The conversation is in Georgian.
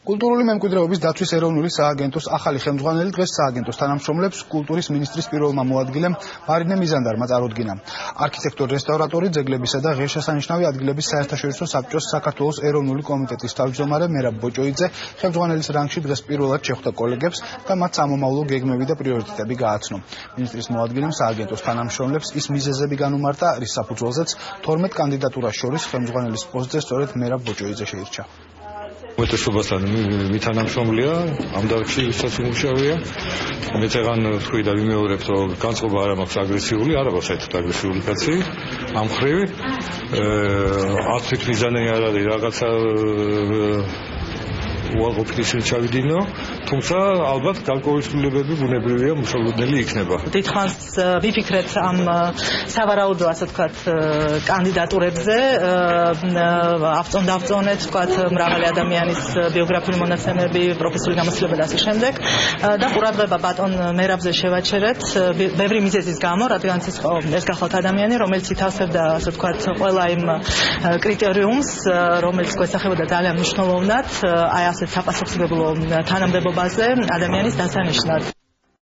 კულტურული მემკვიდრეობის დაცვის ეროვნული სააგენტოს ახალი ხელმძღვანელი დღეს სააგენტოს თანამშრომლებს კულტურის მინისტრის პირველმა მოადგილემ მარინე მიზანდარმა წარუდგინა. არქიტექტორ-რესტავრატორი, ძეგლებისა და ღირსშესანიშნავი ადგილების საერთაშორისო საბჭოს საქართველოს ეროვნული კომიტეტის თავმჯდომარე მერაბ ბოჭოიძე ხელმძღვანელის რანგში დღეს პირველად შეხვდა კოლეგებს და მათ სამომავლო გეგმები და პრიორიტეტები გააცნო. მინისტრის მოადგილემ სააგენტოს თანამშრომლებს ის მიზეზები განუმარტა, რის საფუძველზეც 12 კანდიდატურას შორის ხელმძღვანელის პოსტზე სწორედ მერაბ ბოჭოიძე შეირჩა. უმეტესობასთან მითანამშრომლია, ამ დარგში ვისაც უმუშავია. მე წეგან თქვი და ვიმეორებ, რომ განწყობა არ მაქვს აგრესიული, არა ვარ საერთოდ აგრესიული კაცი, ამ ხრივ. არც თვითმიზანი არ არის რაღაცა უარყოფითი ჩავიდინო, თუმცა ალბათ განკორისრულებები ბუნებრივია მუშაობდელი იქნება. დიდხანს ვიფიქრეთ ამ სავარაუდო, ასე ვთქვათ, კანდიდატურებზე, ავწონეთ, ვთქვათ, მრავალი ადამიანის ბიოგრაფიული მონაცემები, პროფესიული გამოცდილება და ასე შემდეგ. და ყურადღება ბატონ მერაბზე შევაჩერეთ, ბევრი მიზეზის გამო, რადგანაც ეს გახლავთ ადამიანი, რომელიც ითავსებდა, ასე ვთქვათ, ყველა იმ კრიტერიუმს, რომელიც გვესახებოდა ძალიან მნიშვნელოვნად, აი ასეთ საპასუხისმგებლო თანამდებობაზე ადამიანის დასანიშნად.